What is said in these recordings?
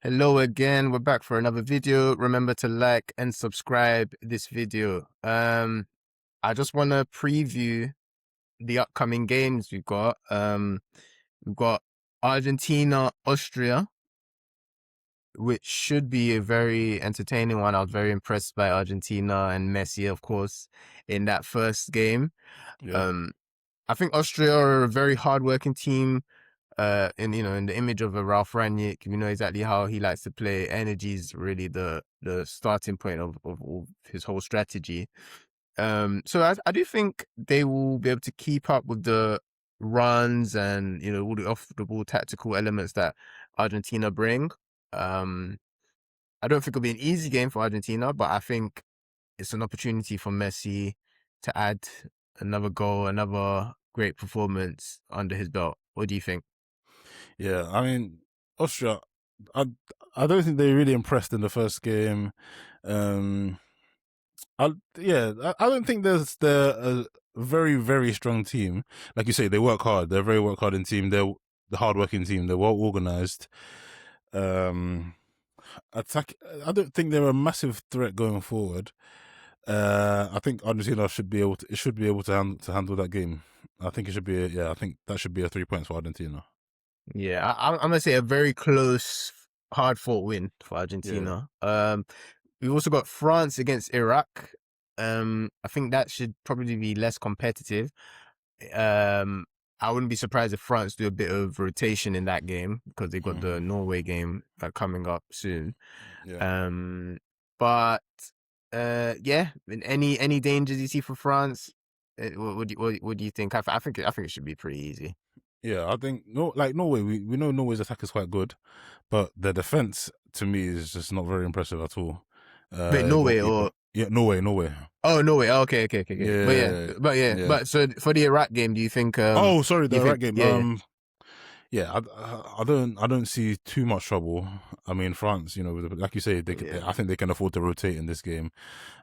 Hello again. We're back for another video. Remember to like and subscribe this video. I just want to preview the upcoming games we've got. We've got Argentina, Austria, which should be a very entertaining one. I was very impressed by Argentina and Messi, of course, in that first game. Yeah, Um, I think Austria are a very hardworking team. In the image of a Ralph Rangnick, we know exactly how he likes to play. Energy is really the starting point of his whole strategy. So I do think they will be able to keep up with the runs and all the off the ball tactical elements that Argentina bring. Um, I don't think it'll be an easy game for Argentina, but I think it's an opportunity for Messi to add another goal, another great performance under his belt. What do you think? yeah. I mean, Austria. I I don't think they really impressed in the first game. Um, I don't think they're a very very strong team. Like you say, they work hard. They're a very work hardened team. They're the hardworking team. They're well organized. Um, attack. I don't think they're a massive threat going forward. I think Argentina should be able to handle that game. I think it should be I think that should be a 3 points for Argentina. Yeah, I'm gonna say a very close, hard fought win for Yeah. Argentina. We've also got France against Iraq. I think that should probably be less competitive. Um, I wouldn't be surprised if France do a bit of rotation in that game because they've got the hmm Norway game coming up soon. Yeah. Um, but yeah, any dangers you see for France? What do you think? I think it should be pretty easy. Yeah, I think like Norway, we know Norway's attack is quite good, but their defense to me is just not very impressive at all. Wait, Norway Goalkeeper, or yeah, Norway. oh Norway? Oh, okay. But yeah, Yeah, but yeah, yeah. but so for the Iraq game, do you think Oh, sorry, the Iraq game. yeah, Yeah, I don't see too much trouble. I mean, France, like you say, yeah, I think they can afford to rotate in this game.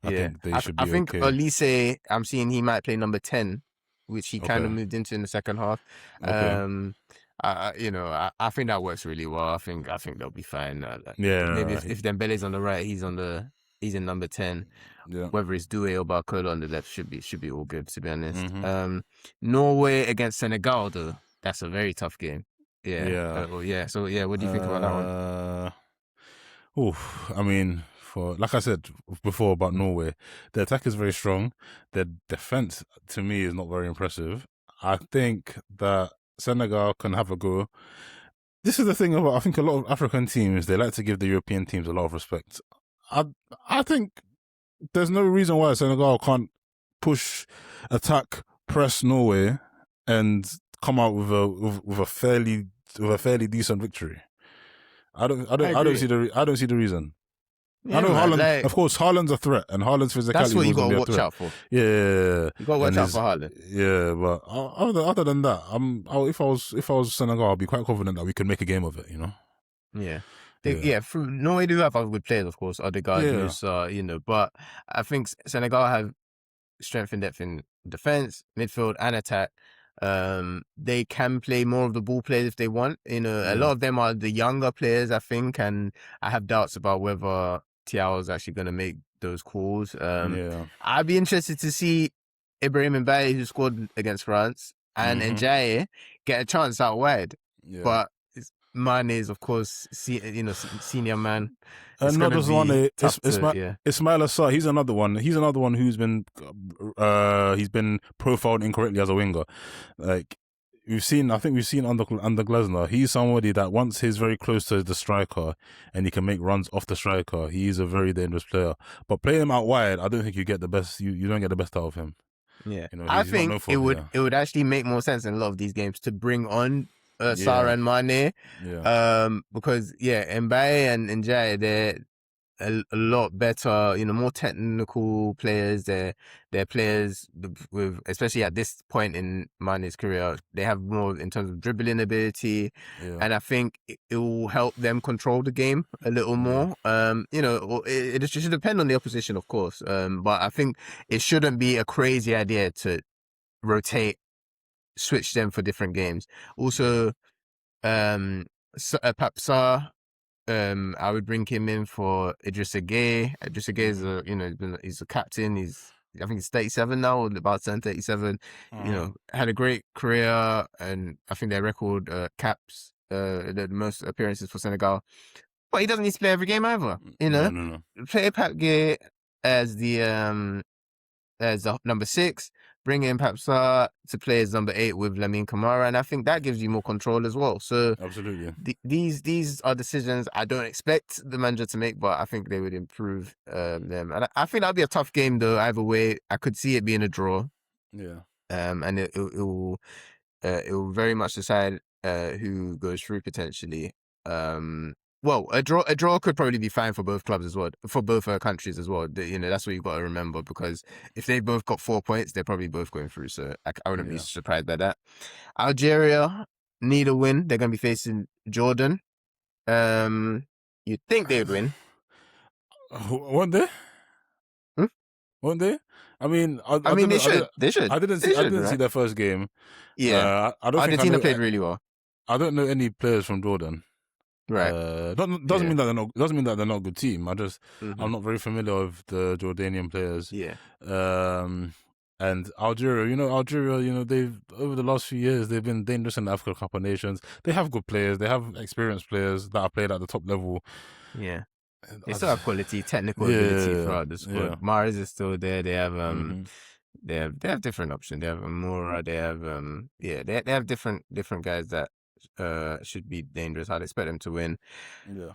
I yeah. think they I should I be think okay. Elise, I'm seeing he might play number 10, which he kind Okay, of moved into in the second half. okay. Um, I think that works really well. I think they'll be fine. Maybe Yeah, if Dembele's on the right, he's in number 10. yeah. Whether it's Doué or Barcola on the left should be all good, to be honest. hmm Norway against Senegal though, that's a very tough game. Yeah. Yeah. Well, yeah. So yeah, what do you think about that one? Uh, I mean, for like I said before about Norway, their attack is very strong. Their defense, to me, is not very impressive. I think that Senegal can have a go. This is the thing about I think a lot of African teams they like to give the European teams a lot of respect. I I think there's no reason why Senegal can't push, attack, press Norway, and come out with a fairly decent victory. I agree. I don't see the reason. I Yeah, know man. Haaland. Like Of course, Haaland's a threat, and Haaland's that's physicality is what you always going gotta to be a watch threat. out for. Yeah, You gotta watch and out for his Haaland. but other than that, if I was Senegal, I'd be quite confident that we could make a game of it. Yeah. Yeah, Yeah, Norway do have other good players, of course, Odegaard, yeah, Musa, but I think Senegal have strength and depth in defense, midfield, and attack. They can play more of the ball players if they want. A yeah, lot of them are the younger players, I think, and I have doubts about whether Thiago is actually going to make those calls. yeah. I'd be interested to see Ibrahim Mbaye, who scored against France, and hmm Ndiaye get a chance out wide. Yeah. But Mane is, of course, senior man. It's going to Another one, be tough to, yeah. Ismail Assar. He's another one. He's another one he's been profiled incorrectly as a winger. Like I think we've seen under Glasner. He's somebody that once he's very close to the striker and he can make runs off the striker. He's a very dangerous player. But play him out wide, I don't think you get the best. You don't get the best out of him. Yeah, I He's not think known for it would actually make more sense in a lot of these games to bring on Sarah yeah, and Mane, yeah, because Mbaye and Njai, they're a lot better, more technical players. They're players with, especially at this point in Mane's career, they have more in terms of dribbling ability, yeah, and I think it will help them control the game a little yeah, more. It should depend on the opposition, of course. But I think it shouldn't be a crazy idea to rotate, switch them for different games. yeah, Also, Papsa I would bring him in for Idrissa Gueye. Idrissa Gueye is Mm-hmm. he's a captain. I think he's 37 now, or about to turn 37. Uh-huh. Had a great career, and I think their record caps the most appearances for Senegal. But he doesn't need to play every game either. No, no, no. Play Pape Gueye as the number 6. Bring in Papsa to play as number 8 with Lamine Kamara, and I think that gives you more control as well. So Absolutely. these are decisions I don't expect the manager to make, but I think they would improve them. And I think that'll be a tough game though. Either way, I could see it being a draw. Yeah. And it will very much decide who goes through potentially. Well, a draw could probably be fine for both clubs as well, for both countries as well. That's what you've got to remember, because if they both got 4 points, they're probably both going through. So I wouldn't be Yeah. surprised by that. Algeria need a win. They're going to be facing Jordan. You'd think they would win. One day? Hmm? One day? I mean, I I mean, don't they know. should. They should. I They should, didn't see right? their first game. Yeah. I don't think I Argentina know. played really well. I don't know any players from Jordan. Right. Doesn't Yeah. mean that they're not. Doesn't mean that they're not a good team. Mm-hmm. I'm not very familiar with the Jordanian players. Yeah. And Algeria, they've over the last few years they've been dangerous in the Africa Cup of Nations. They have good players. They have experienced players that have played at the top level. Yeah. They I still just- have quality, technical ability yeah, throughout the squad. yeah. Mars is still there. They have Mm-hmm. they have different options. They have Amora. They have they have different guys that should be dangerous. I'd expect them to win. Yeah.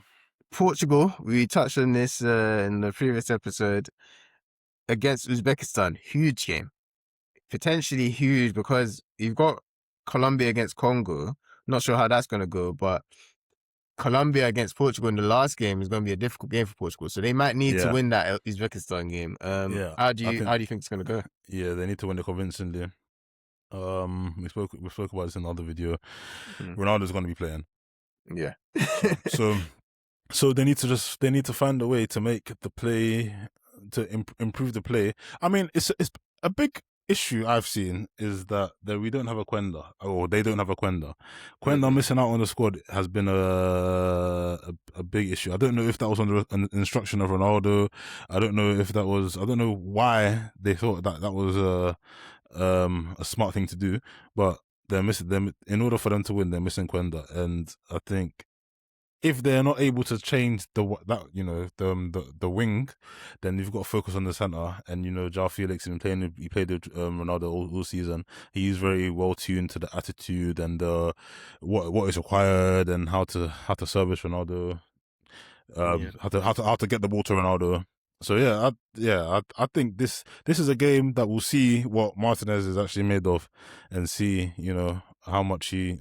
Portugal, we touched on this in the previous episode, against Uzbekistan. Huge game, potentially huge, because you've got Colombia against Congo. Not sure how that's gonna go, but Colombia against Portugal in the last game is going to be a difficult game for Portugal, so they might need to Yeah. win that Uzbekistan game. Yeah, How do I you think it's going to go? Yeah, they need to win it convincingly. We spoke about this in another video. Mm. Ronaldo's going to be playing. Yeah. So they need to find a way to make the play to improve the play. I mean, it's a big issue I've seen is that we don't have a Quenda, or they don't have a Quenda. Quenda missing out on the squad has been a big issue. I don't know if that was under an instruction of Ronaldo. I don't know why they thought that was a smart thing to do, but they're missing them. In order for them to win, they're missing Quenda, and I think if they're not able to change the wing, then you've got to focus on the center. And João Felix, he played with Ronaldo all season. He's very well tuned to the attitude and what is required and how to service Ronaldo, how to get the ball to Ronaldo. So I think this is a game that we'll see what Martinez is actually made of, and see how much he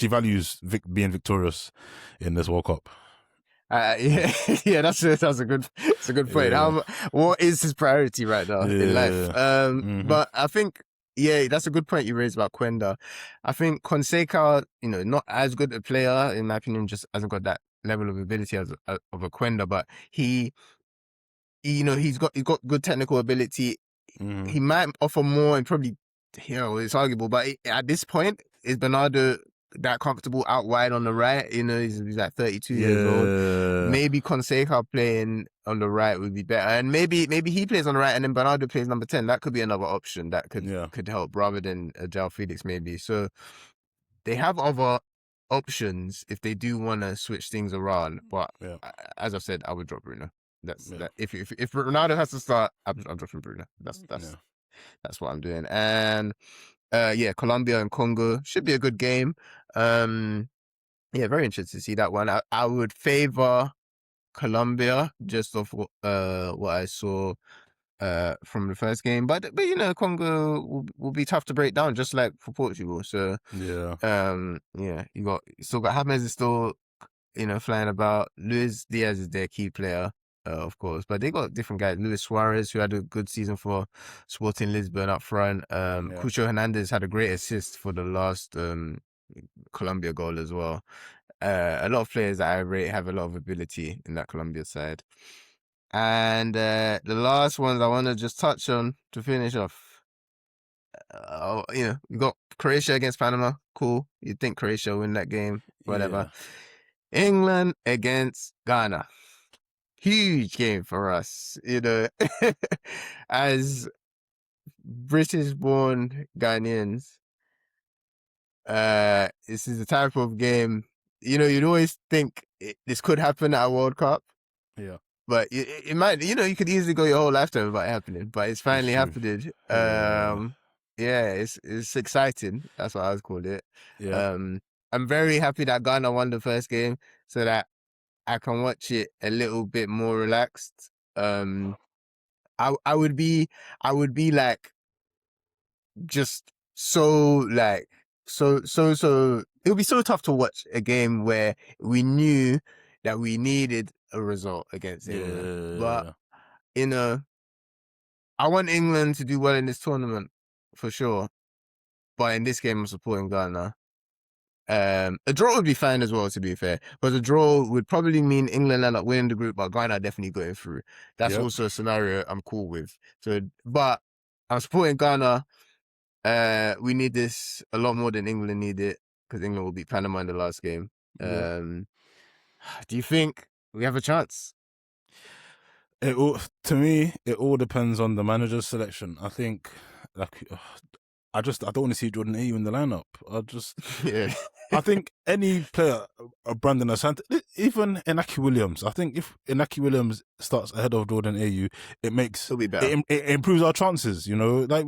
values being victorious in this World Cup. Yeah, that's a good point. Yeah. What is his priority right now in life? But I think, that's a good point you raised about Quenda. I think Fonseca, not as good a player in my opinion, just hasn't got that level of ability of a Quenda, but he's got good technical ability. Mm-hmm. He might offer more, and probably, it's arguable, but at this point, is Bernardo that comfortable out wide on the right? He's like 32 years old. Maybe Fonseca playing on the right would be better, and maybe he plays on the right and then Bernardo plays number 10. That could be another option that could help, rather than João Felix maybe. So they have other options if they do want to switch things around. But as I've said, I would drop Bruno. That if Ronaldo has to start, I'm dropping Bruno. That's what I'm doing. And Colombia and Congo should be a good game. Very interested to see that one. I would favor Colombia just off what I saw from the first game, but Congo will be tough to break down, just like for Portugal. So you still got James is still flying about. Luis Diaz is their key player. Of course, but they got different guys. Luis Suarez, who had a good season for Sporting Lisbon up front. Cucho Hernandez had a great assist for the last Colombia goal as well. A lot of players that I rate have a lot of ability in that Colombia side. And the last ones I want to just touch on to finish off. We got Croatia against Panama. Cool. You'd think Croatia will win that game. Whatever. England against Ghana. Huge game for us, as British-born Ghanaians. This is the type of game, you'd always think this could happen at a World Cup, Yeah, but it might, you could easily go your whole lifetime without it happening, but it's it's finally true. happening. Yeah, Yeah, it's exciting. That's what I would call it. yeah, Um, I'm very happy that Ghana won the first game so that I can watch it a little bit more relaxed. I would be like just so like so it would be so tough to watch a game where we knew that we needed a result against England. But yeah, you know, I want England to do well in this tournament for sure. But in this game, I'm supporting Ghana. A draw would be fine as well, to be fair, because a draw would probably mean England end up winning the group, but Ghana definitely going through. That's yep, also a scenario I'm cool with. So, but I'm supporting Ghana. We need this a lot more than England need it because England will beat Panama in the last game. yep. Do you think we have a chance? It all, to me, it all depends on the manager's selection. I think, like, I don't want to see Jordan Ayew in the lineup. Yeah, I think any player, Brandon Asante, even Inaki Williams. I think if Inaki Williams starts ahead of Jordan Ayew, it'll be better. it improves our chances. Like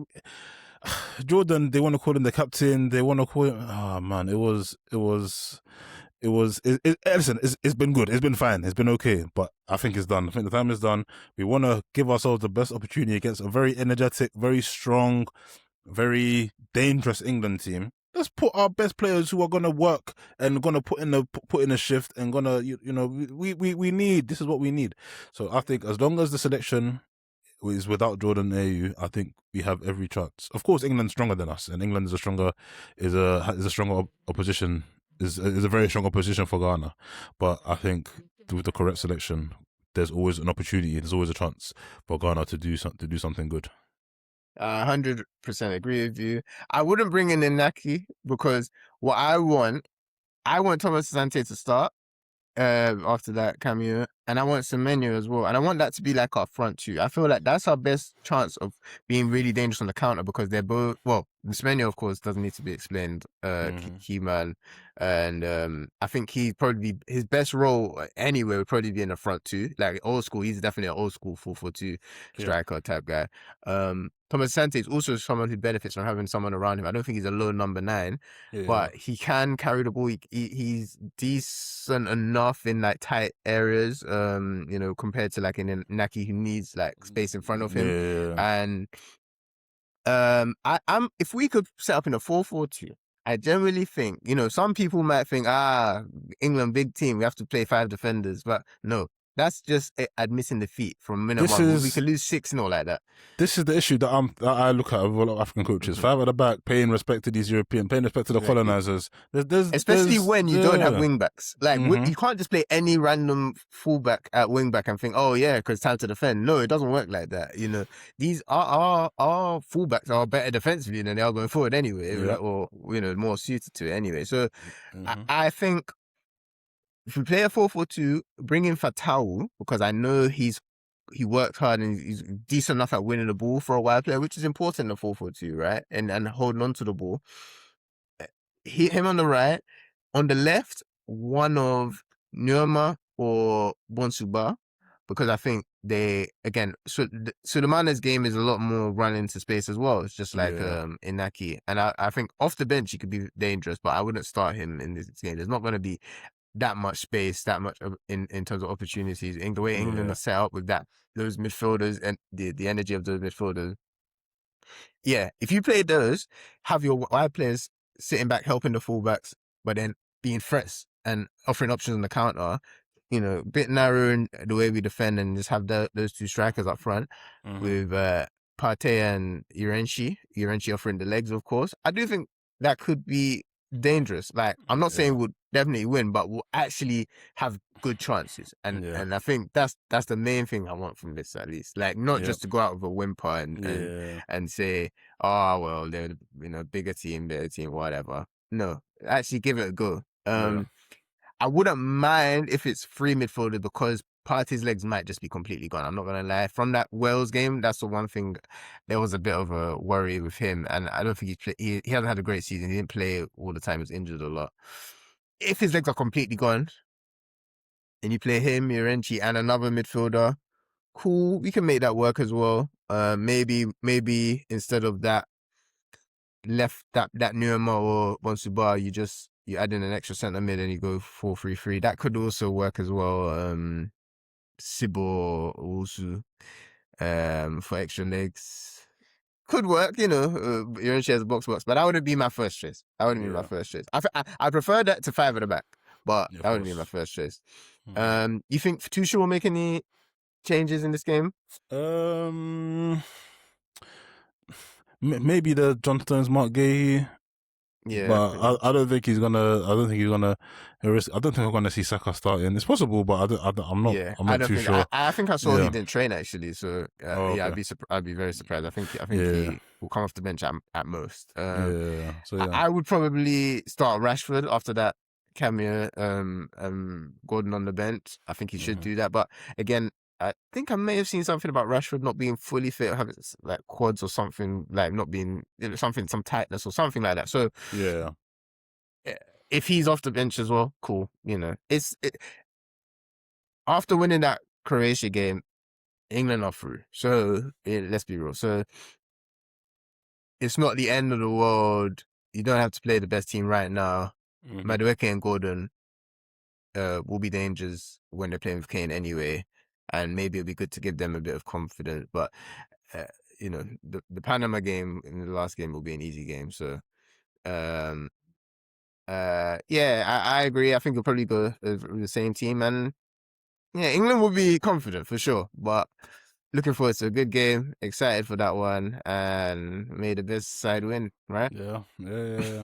Jordan, they want to call him the captain. They want to call him. Oh man, listen, it's been good. It's been fine. It's been okay. But I think it's done. I think the time is done. We want to give ourselves the best opportunity against a very energetic, very strong, very dangerous England team. Let's put our best players who are gonna work and gonna put in a shift and gonna we need, this is what we need. So I think as long as the selection is without Jordan Ayew, I think we have every chance. Of course, England's stronger than us, and England is a stronger opposition. Is a very strong opposition for Ghana, but I think with the correct selection, there's always an opportunity. There's always a chance for Ghana to do something good. 100% agree with you. I wouldn't bring in Inaki because what I want Thomas Asante to start after that cameo, and I want Semenyo as well, and I want that to be like our front two. I feel like that's our best chance of being really dangerous on the counter because they're both Semenyo, of course, doesn't need to be explained. Key man, and I think his best role anyway would probably be in the front two, like old school. He's definitely an old school 4-4-2 striker type guy. Thomas Sante is also someone who benefits from having someone around him. I don't think he's a low number 9, but he can carry the ball. He's decent enough in like tight areas, compared to like in Naki who needs like space in front of him. And I'm if we could set up in a 4-4-2, I generally think, some people might think, England big team, we have to play 5 defenders, but no, that's just admitting defeat from minute one. We could lose 6-0 like that. This is the issue that I look at with a lot of African coaches. 5 at the back, paying respect to these Europeans, paying respect to the colonizers. Especially when you don't have wing backs. Like you can't just play any random fullback at wing back and think, oh yeah, because time to defend. No, it doesn't work like that. These our fullbacks are better defensively than they are going forward anyway, or more suited to it anyway. So I think if we play a 4-4-2, bring in Fatau because I know he worked hard and he's decent enough at winning the ball for a wide player, which is important in a 4-4-2, right? And holding on to the ball. Him on the right, on the left, one of Nurma or Bonsuba, because I think they Sulemana's game is a lot more run into space as well. It's just like Inaki, and I think off the bench he could be dangerous, but I wouldn't start him in this game. There's not going to be that much space, that much in terms of opportunities. In the way England are set up with those midfielders and the energy of those midfielders. Yeah, if you play those, have your wide players sitting back helping the fullbacks, but then being threats and offering options on the counter, a bit narrow in the way we defend and just have those 2 strikers up front with Partey and Irenchi offering the legs, of course. I do think that could be dangerous. Like, I'm not saying we'll definitely win, but we'll actually have good chances. And I think that's the main thing I want from this, at least. Like, not just to go out with a whimper and say, oh, well, they're bigger team, better team, whatever. No, actually give it a go. I wouldn't mind if it's three midfielders because Partey's legs might just be completely gone. I'm not gonna lie. From that Wales game, that's the one thing. There was a bit of a worry with him, and I don't think he hasn't had a great season. He didn't play all the time. He was injured a lot. If his legs are completely gone, and you play him, Mirenchi, and another midfielder, cool. We can make that work as well. Maybe instead of that left that Nurma or Bonsuba, you add in an extra centre mid and you go 4-3-3. That could also work as well. Sibo also for extra legs could work. You're in shares box, but that wouldn't be my first choice. That wouldn't be my Yeah, first choice. I prefer that to five at the back, but yeah, of that wouldn't be my course. first choice. Mm. You think Tuchel will make any changes in this game? Um, maybe the John Stones, Mark Gahey, Yeah. but I don't think he's gonna. I don't think he's gonna risk. I don't think we're gonna see Saka starting. It's possible, but I'm not. Yeah, I'm I not don't too think sure. I think I saw he Yeah. didn't train actually, so Oh, yeah, okay. I'd be very surprised. I think Yeah. he will come off the bench at most. Yeah. So yeah. I would probably start Rashford after that cameo. Gordon on the bench. I think he should Mhm. do that, but again, I think I may have seen something about Rashford not being fully fit, or having like quads or something, like not being some tightness or something like that. So Yeah. eh, if he's off the bench as well, cool. After winning that Croatia game, England are through. So let's be real. So it's not the end of the world. You don't have to play the best team right now. Mhm. Madueke and Gordon will be dangers when they're playing with Kane anyway. And maybe it'll be good to give them a bit of confidence. But, uh, the Panama game in the last game will be an easy game. So, um, yeah, I agree. I think we'll probably go with the same team. And yeah, England will be confident for sure. But looking forward to a good game. Excited for that one. And may the best side win, right? Yeah. Yeah. Yeah. Yeah.